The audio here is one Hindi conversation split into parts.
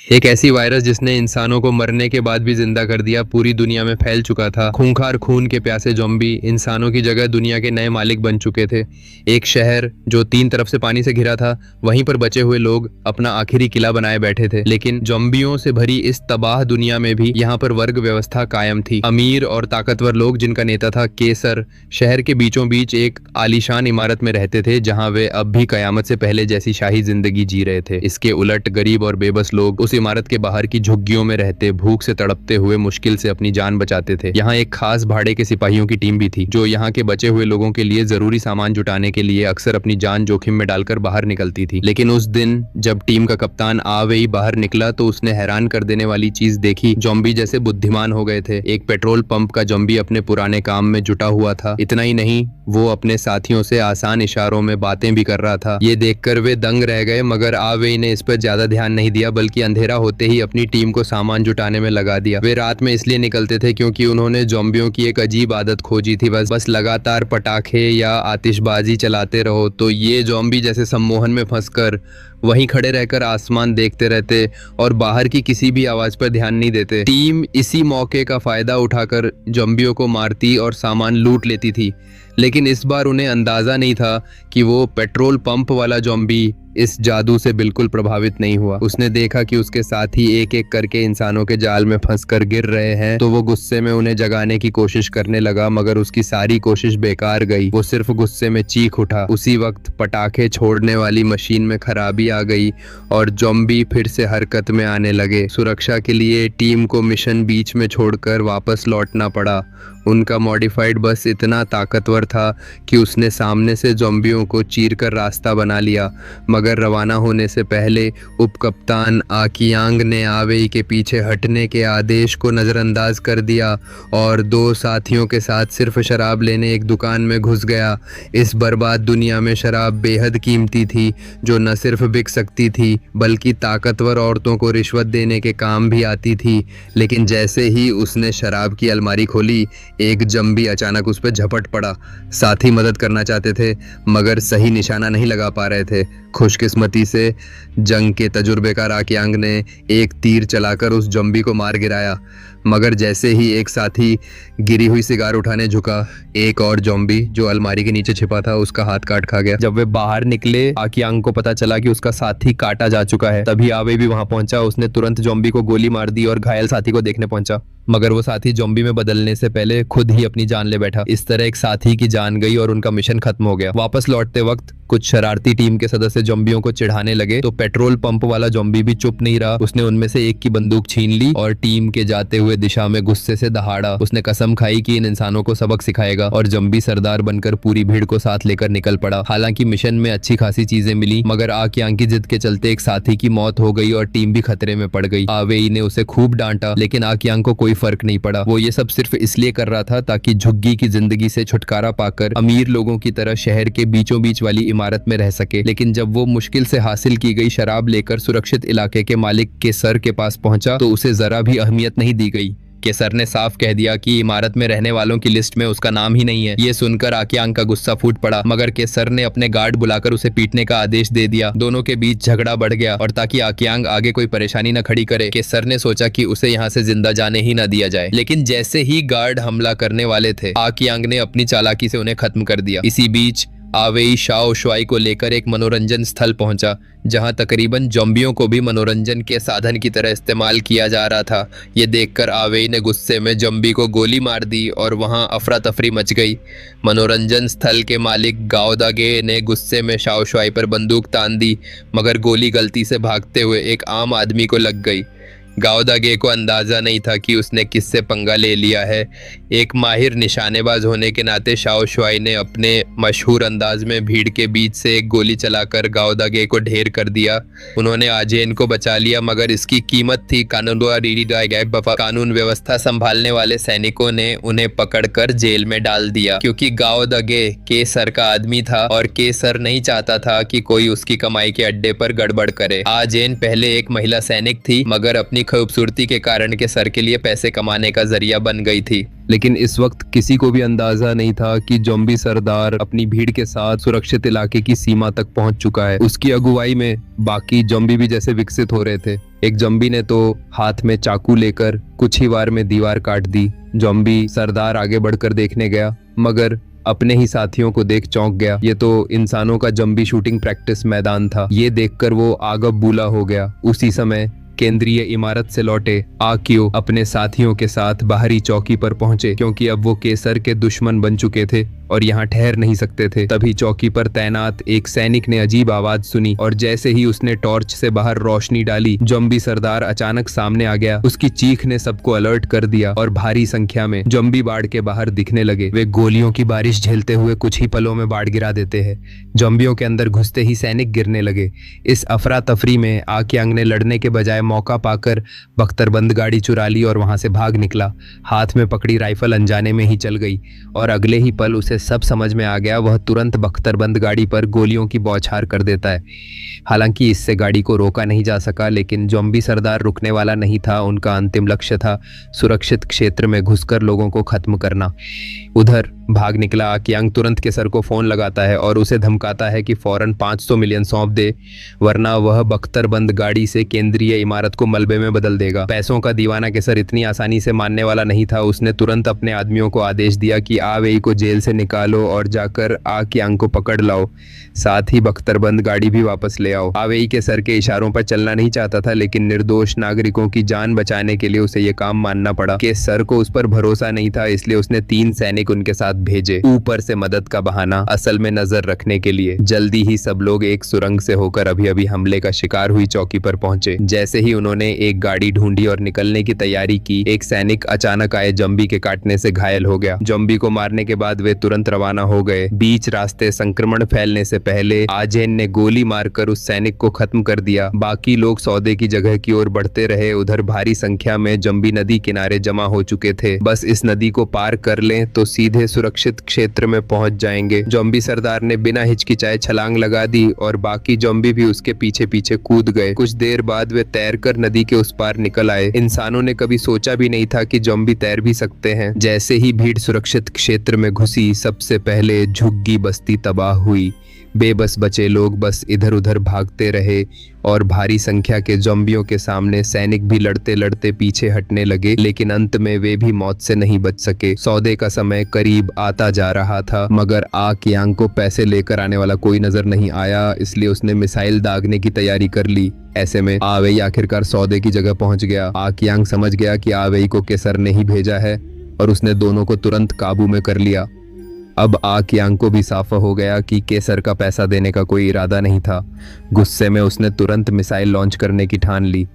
एक ऐसी वायरस जिसने इंसानों को मरने के बाद भी जिंदा कर दिया, पूरी दुनिया में फैल चुका था। खूंखार खून के प्यासे ज़ॉम्बी इंसानों की जगह दुनिया के नए मालिक बन चुके थे। एक शहर जो 3 तरफ से पानी से घिरा था, वहीं पर बचे हुए लोग अपना आखिरी किला बनाए बैठे थे। लेकिन ज़ॉम्बियों से भरी इस तबाह दुनिया में भी यहाँ पर वर्ग व्यवस्था कायम थी। अमीर और ताकतवर लोग, जिनका नेता था केसर, शहर के बीचों बीच एक आलीशान इमारत में रहते थे, जहाँ वे अब भी कयामत से पहले जैसी शाही जिंदगी जी रहे थे। इसके उलट गरीब और बेबस लोग उस इमारत के बाहर की झुग्गियों में रहते, भूख से तड़पते हुए मुश्किल से अपनी जान बचाते थे। यहाँ एक खास भाड़े के सिपाहियों की टीम भी थी, जो यहाँ के बचे हुए लोगों के लिए जरूरी सामान जुटाने के लिए अक्सर अपनी जान जोखिम में डालकर बाहर निकलती थी। लेकिन उस दिन जब टीम का कप्तान आवेई बाहर निकला तो उसने हैरान कर देने वाली चीज देखी। ज़ॉम्बी जैसे बुद्धिमान हो गए थे। एक पेट्रोल पंप का ज़ॉम्बी अपने पुराने काम में जुटा हुआ था। इतना ही नहीं, वो अपने साथियों से आसान इशारों में बातें भी कर रहा था। ये देखकर वे दंग रह गए, मगर आवेई ने इस पर ज्यादा ध्यान नहीं दिया, बल्कि अंधेरा होते ही अपनी टीम को सामान जुटाने में लगा दिया। वे रात में इसलिए निकलते थे क्योंकि उन्होंने ज़ॉम्बियों की एक अजीब आदत खोजी थी। बस लगातार पटाखे या आतिशबाजी चलाते रहो तो ये ज़ॉम्बी जैसे सम्मोहन में फंसकर वहीं खड़े रहकर आसमान देखते रहते और बाहर की किसी भी आवाज पर ध्यान नहीं देते। टीम इसी मौके का फायदा उठाकर ज़ॉम्बियों को मारती और सामान लूट लेती थी। लेकिन इस बार उन्हें अंदाजा नहीं था कि वो पेट्रोल पंप वाला ज़ॉम्बी इस जादू से बिल्कुल प्रभावित नहीं हुआ। उसने देखा कि उसके साथी एक एक करके इंसानों के जाल में फंसकर गिर रहे हैं, तो वो गुस्से में उन्हें जगाने की कोशिश करने लगा, मगर उसकी सारी कोशिश बेकार गई। वो सिर्फ गुस्से में चीख उठा। उसी वक्त पटाखे छोड़ने वाली मशीन में खराबी आ गई और ज़ॉम्बी फिर से हरकत में आने लगे। सुरक्षा के लिए टीम को मिशन बीच में छोड़कर वापस लौटना पड़ा। उनका मॉडिफाइड बस इतना ताकतवर था कि उसने सामने से ज़ॉम्बियों को चीरकर रास्ता बना लिया। मगर रवाना होने से पहले उपकप्तान आकियांग ने आवेई के पीछे हटने के आदेश को नज़रअंदाज कर दिया और 2 साथियों के साथ सिर्फ शराब लेने एक दुकान में घुस गया। इस बर्बाद दुनिया में शराब बेहद कीमती थी, जो न सिर्फ बिक सकती थी बल्कि ताकतवर औरतों को रिश्वत देने के काम भी आती थी। लेकिन जैसे ही उसने शराब की अलमारी खोली, एक ज़ॉम्बी अचानक उस पर झपट पड़ा। साथी मदद करना चाहते थे मगर सही निशाना नहीं लगा पा रहे थे। खुशकिस्मती से जंग के तजुर्बेकार आकियांग ने एक तीर चलाकर उस ज़ॉम्बी को मार गिराया। मगर जैसे ही एक साथी गिरी हुई सिगार उठाने झुका, एक और ज़ॉम्बी जो अलमारी के नीचे छिपा था उसका हाथ काट खा गया। जब वे बाहर निकले, आकियांग को पता चला कि उसका साथी काटा जा चुका है। तभी आवे भी वहां पहुंचा। उसने तुरंत ज़ॉम्बी को गोली मार दी और घायल साथी को देखने पहुंचा, मगर वो साथी ज़ॉम्बी में बदलने से पहले खुद ही अपनी जान ले बैठा। इस तरह एक साथी की जान गई और उनका मिशन खत्म हो गया। वापस लौटते वक्त कुछ शरारती टीम के सदस्य ज़ॉम्बियों को चिढ़ाने लगे तो पेट्रोल पंप वाला ज़ॉम्बी भी चुप नहीं रहा। उसने उनमें से एक की बंदूक छीन ली और टीम के जाते हुए दिशा में गुस्से से दहाड़ा। उसने कसम खाई कि इन इंसानों को सबक सिखाएगा और ज़ॉम्बी सरदार बनकर पूरी भीड़ को साथ लेकर निकल पड़ा। हालांकि मिशन में अच्छी खासी चीजें मिली, मगर आकियांग की जिद के चलते एक साथी की मौत हो गई और टीम भी खतरे में पड़ गई। आवेई ने उसे खूब डांटा, लेकिन आकियांग को कोई फर्क नहीं पड़ा। वो ये सब सिर्फ इसलिए कर रहा था ताकि झुग्गी की जिंदगी से छुटकारा पाकर अमीर लोगों की तरह शहर के बीचों बीच वाली इमारत में रह सके। लेकिन जब वो मुश्किल से हासिल की गई शराब लेकर सुरक्षित इलाके के मालिक के सर के पास पहुंचा तो उसे जरा भी अहमियत नहीं दी गई। केसर ने साफ कह दिया कि इमारत में रहने वालों की लिस्ट में उसका नाम ही नहीं है। ये सुनकर आकियांग का गुस्सा फूट पड़ा, मगर केसर ने अपने गार्ड बुलाकर उसे पीटने का आदेश दे दिया। दोनों के बीच झगड़ा बढ़ गया और ताकि आकियांग आगे कोई परेशानी न खड़ी करे, केसर ने सोचा कि उसे यहाँ से जिंदा जाने ही न दिया जाए। लेकिन जैसे ही गार्ड हमला करने वाले थे, आकियांग ने अपनी चालाकी से उन्हें खत्म कर दिया। इसी बीच आवेई शाओ शुआई को लेकर एक मनोरंजन स्थल पहुंचा, जहां तकरीबन ज़ॉम्बियों को भी मनोरंजन के साधन की तरह इस्तेमाल किया जा रहा था। ये देखकर आवेई ने गुस्से में ज़ॉम्बी को गोली मार दी और वहां अफरा तफरी मच गई। मनोरंजन स्थल के मालिक गाओदागे ने गुस्से में शाओ शुआई पर बंदूक तान दी, मगर गोली गलती से भागते हुए एक आम आदमी को लग गई। गाओदागे को अंदाजा नहीं था कि उसने किससे पंगा ले लिया है। एक माहिर निशानेबाज होने के नाते शाओ शुआई ने अपने मशहूर अंदाज में भीड़ के बीच से एक गोली चलाकर गाओदागे को ढेर कर दिया। उन्होंने आजेन को बचा लिया, मगर इसकी कीमत थी कानून व्यवस्था संभालने वाले सैनिकों ने उन्हें पकड़कर जेल में डाल दिया, क्योंकि गाओदागे केसर का आदमी था और केसर नहीं चाहता था कि कोई उसकी कमाई के अड्डे पर गड़बड़ करे। आजेन पहले एक महिला सैनिक थी, मगर अपनी खूबसूरती के कारण के सर के लिए पैसे कमाने का जरिया बन गई थी। लेकिन इस वक्त किसी को भी अंदाजा नहीं था कि ज़ॉम्बी सरदार अपनी भीड़ के साथ सुरक्षित इलाके की सीमा तक पहुंच चुका है। उसकी अगुवाई में बाकी ज़ॉम्बी भी जैसे विकसित हो रहे थे। एक ज़ॉम्बी ने तो हाथ में चाकू लेकर कुछ ही वार में दीवार काट दी। ज़ॉम्बी सरदार आगे बढ़कर देखने गया, मगर अपने ही साथियों को देख चौंक गया। ये तो इंसानों का ज़ॉम्बी शूटिंग प्रैक्टिस मैदान था। ये देखकर वो आगब बूला हो गया। उसी समय केंद्रीय इमारत से लौटे आकियो अपने साथियों के साथ बाहरी चौकी पर पहुंचे, क्योंकि अब वो केसर के दुश्मन बन चुके थे और यहाँ ठहर नहीं सकते थे। तभी चौकी पर तैनात एक सैनिक ने अजीब आवाज सुनी और जैसे ही उसने टॉर्च से बाहर रोशनी डाली, ज़ॉम्बी सरदार अचानक सामने आ गया। उसकी चीख ने सबको अलर्ट कर दिया और भारी संख्या में ज़ॉम्बी बाढ़ के बाहर दिखने लगे। वे गोलियों की बारिश झेलते हुए कुछ ही पलों में बाढ़ गिरा देते हैं। ज़ॉम्बियों के अंदर घुसते ही सैनिक गिरने लगे। इस अफरा तफरी में आकियांग ने लड़ने के बजाय मौका पाकर बख्तरबंद गाड़ी चुरा ली और वहां से भाग निकला। हाथ में पकड़ी राइफल अनजाने में ही चल गई और अगले ही पल उसे सब समझ में आ गया। वह तुरंत बख्तरबंद गाड़ी पर गोलियों की बौछार कर देता है। हालांकि इससे गाड़ी को रोका नहीं जा सका, लेकिन ज़ॉम्बी सरदार रुकने वाला नहीं था। उनका अंतिम लक्ष्य था सुरक्षित क्षेत्र में घुसकर लोगों को खत्म करना। उधर भाग निकला आकियांग तुरंत केसर को फोन लगाता है और उसे धमकाता है कि फौरन 500 मिलियन सौंप दे, वरना वह बख्तरबंद गाड़ी से केंद्रीय इमारत को मलबे में बदल देगा। पैसों का दीवाना केसर इतनी आसानी से मानने वाला नहीं था। उसने तुरंत अपने आदमियों को आदेश दिया कि आवेई को जेल से निकालो और जाकर आकियांग को पकड़ लाओ, साथ ही बख्तरबंद गाड़ी भी वापस ले आओ। आवेई केसर के इशारों पर चलना नहीं चाहता था, लेकिन निर्दोष नागरिकों की जान बचाने के लिए उसे ये काम मानना पड़ा। केसर को उस पर भरोसा नहीं था, इसलिए उसने 3 सैनिक उनके साथ भेजे, ऊपर से मदद का बहाना, असल में नजर रखने के लिए। जल्दी ही सब लोग एक सुरंग से होकर अभी हमले का शिकार हुई चौकी पर पहुंचे। जैसे ही उन्होंने एक गाड़ी ढूंढी और निकलने की तैयारी की, एक सैनिक अचानक आए ज़ॉम्बी के काटने से घायल हो गया। ज़ॉम्बी को मारने के बाद वे तुरंत रवाना हो गए। बीच रास्ते संक्रमण फैलने से पहले आजेन ने गोली मारकर उस सैनिक को खत्म कर दिया। बाकी लोग सौदे की जगह की ओर बढ़ते रहे। उधर भारी संख्या में ज़ॉम्बी नदी किनारे जमा हो चुके थे। बस इस नदी को पार कर लें तो सीधे सुरक्षित क्षेत्र में पहुंच जाएंगे। ज़ॉम्बी सरदार ने बिना हिचकिचाए छलांग लगा दी और बाकी ज़ॉम्बी भी उसके पीछे पीछे कूद गए। कुछ देर बाद वे तैरकर नदी के उस पार निकल आए। इंसानों ने कभी सोचा भी नहीं था कि ज़ॉम्बी तैर भी सकते हैं। जैसे ही भीड़ सुरक्षित क्षेत्र में घुसी, सबसे पहले झुग्गी बस्ती तबाह हुई। बेबस बचे लोग बस इधर उधर भागते रहे और भारी संख्या के ज़ॉम्बियों के सामने सैनिक भी लड़ते लड़ते पीछे हटने लगे, लेकिन अंत में वे भी मौत से नहीं बच सके। सौदे का समय करीब आता जा रहा था, मगर आकियांग को पैसे लेकर आने वाला कोई नजर नहीं आया, इसलिए उसने मिसाइल दागने की तैयारी कर ली। ऐसे में आवेई आखिरकार सौदे की जगह पहुंच गया। आकियांग समझ गया कि आवेई को केसर ने ही भेजा है और उसने दोनों को तुरंत काबू में कर लिया। अब आकियांग को भी साफ हो गया कि केसर का पैसा देने का कोई इरादा नहीं था। गुस्से में उसने तुरंत मिसाइल लॉन्च करने की ठान ली।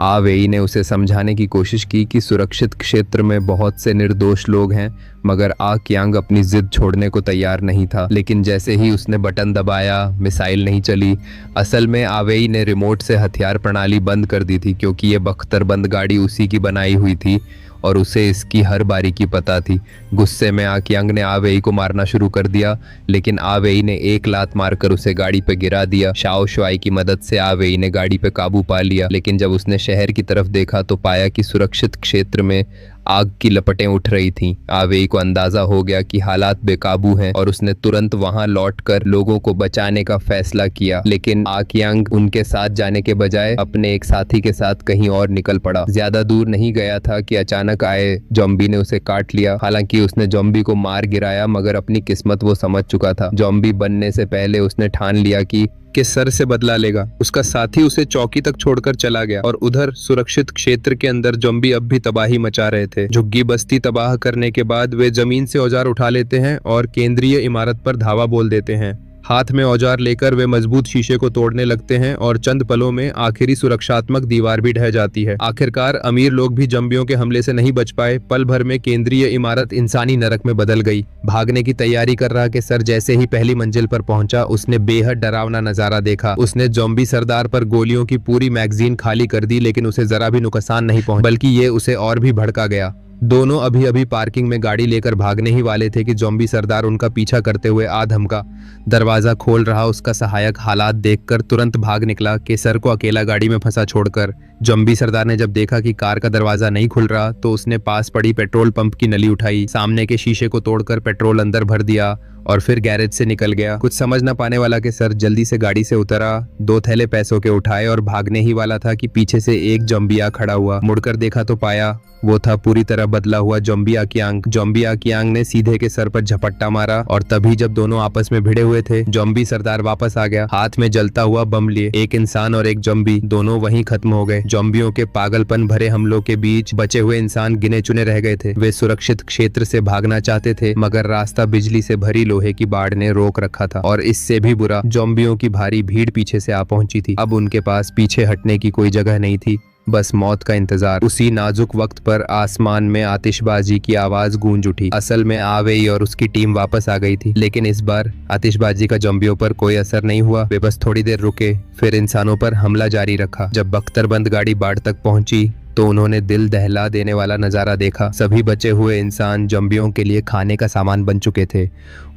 आवेई ने उसे समझाने की कोशिश की कि सुरक्षित क्षेत्र में बहुत से निर्दोष लोग हैं, मगर आकियांग अपनी जिद छोड़ने को तैयार नहीं था। लेकिन जैसे ही उसने बटन दबाया, मिसाइल नहीं चली। असल में आवेई ने रिमोट से हथियार प्रणाली बंद कर दी थी, क्योंकि ये बख्तरबंद गाड़ी उसी की बनाई हुई थी और उसे इसकी हर बारीकी पता थी। गुस्से में आकियांग ने आवेई को मारना शुरू कर दिया, लेकिन आवेई ने एक लात मारकर उसे गाड़ी पे गिरा दिया। शाओ शुआई की मदद से आवेई ने गाड़ी पे काबू पा लिया, लेकिन जब उसने शहर की तरफ देखा तो पाया कि सुरक्षित क्षेत्र में आग की लपटें उठ रही थीं। आवेई को अंदाजा हो गया कि हालात बेकाबू हैं और उसने तुरंत वहां लौटकर लोगों को बचाने का फैसला किया। लेकिन आकियांग उनके साथ जाने के बजाय अपने एक साथी के साथ कहीं और निकल पड़ा। ज्यादा दूर नहीं गया था कि अचानक आए ज़ॉम्बी ने उसे काट लिया। हालांकि उसने ज़ॉम्बी को मार गिराया, मगर अपनी किस्मत वो समझ चुका था। ज़ॉम्बी बनने से पहले उसने ठान लिया कि सर से बदला लेगा। उसका साथी उसे चौकी तक छोड़कर चला गया और उधर सुरक्षित क्षेत्र के अंदर ज़ॉम्बी अब भी तबाही मचा रहे थे। झुग्गी बस्ती तबाह करने के बाद वे जमीन से औजार उठा लेते हैं और केंद्रीय इमारत पर धावा बोल देते हैं। हाथ में औजार लेकर वे मजबूत शीशे को तोड़ने लगते हैं और चंद पलों में आखिरी सुरक्षात्मक दीवार भी ढह जाती है। आखिरकार अमीर लोग भी ज़ॉम्बियों के हमले से नहीं बच पाए। पल भर में केंद्रीय इमारत इंसानी नरक में बदल गई। भागने की तैयारी कर रहा केसर जैसे ही पहली मंजिल पर पहुंचा, उसने बेहद डरावना नजारा देखा। उसने ज़ॉम्बी सरदार पर गोलियों की पूरी मैगजीन खाली कर दी, लेकिन उसे जरा भी नुकसान नहीं पहुंचा, बल्कि ये उसे और भी भड़का गया। दोनों अभी अभी पार्किंग में गाड़ी लेकर भागने ही वाले थे कि ज़ॉम्बी सरदार उनका पीछा करते हुए आ धमका। दरवाजा खोल रहा उसका सहायक हालात देखकर तुरंत भाग निकला, केसर को अकेला गाड़ी में फंसा छोड़कर। ज़ॉम्बी सरदार ने जब देखा कि कार का दरवाजा नहीं खुल रहा तो उसने पास पड़ी पेट्रोल पंप की नली उठाई, सामने के शीशे को तोड़कर पेट्रोल अंदर भर दिया और फिर गैरेज से निकल गया। कुछ समझ न पाने वाला केसर जल्दी से गाड़ी से उतरा, 2 थैले पैसों के उठाए और भागने ही वाला था कि पीछे से एक ज़ॉम्बिया खड़ा हुआ। मुड़कर देखा तो पाया वो था पूरी तरह बदला हुआ ज़ॉम्बी आकियांग। ज़ॉम्बी आकियांग ने सीधे के सर पर झपट्टा मारा और तभी जब दोनों आपस में भिड़े हुए थे, ज़ॉम्बी सरदार वापस आ गया, हाथ में जलता हुआ बम लिए। एक इंसान और एक ज़ॉम्बी दोनों वहीं खत्म हो गए। ज़ॉम्बियों के पागलपन भरे हमलों के बीच बचे हुए इंसान गिने चुने रह गए थे। वे सुरक्षित क्षेत्र से भागना चाहते थे मगर रास्ता बिजली से भरी लोहे की बाड़ ने रोक रखा था और इससे भी बुरा, ज़ॉम्बियों की भारी भीड़ पीछे से आ पहुंची थी। अब उनके पास पीछे हटने की कोई जगह नहीं थी, बस मौत का इंतजार। उसी नाजुक वक्त पर आसमान में आतिशबाजी की आवाज गूंज उठी। असल में आवेई और उसकी टीम वापस आ गई थी, लेकिन इस बार आतिशबाजी का ज़ॉम्बियों पर कोई असर नहीं हुआ। वे बस थोड़ी देर रुके, फिर इंसानों पर हमला जारी रखा। जब बख्तरबंद गाड़ी बाढ़ तक पहुंची तो उन्होंने दिल दहला देने वाला नजारा देखा। सभी बचे हुए इंसान ज़ॉम्बियों के लिए खाने का सामान बन चुके थे।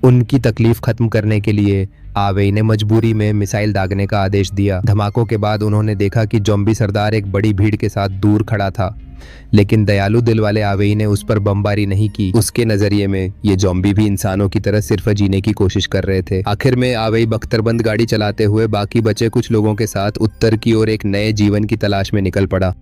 उनकी तकलीफ खत्म करने के लिए आवेई ने मजबूरी में मिसाइल दागने का आदेश दिया। धमाकों के बाद उन्होंने देखा कि ज़ॉम्बी सरदार एक बड़ी भीड़ के साथ दूर खड़ा था, लेकिन दयालु दिल वाले आवेई ने उस पर बमबारी नहीं की। उसके नजरिए में ये ज़ॉम्बी भी इंसानों की तरह सिर्फ जीने की कोशिश कर रहे थे। आखिर में आवेई बख्तरबंद गाड़ी चलाते हुए बाकी बचे कुछ लोगों के साथ उत्तर की ओर एक नए जीवन की तलाश में निकल पड़ा।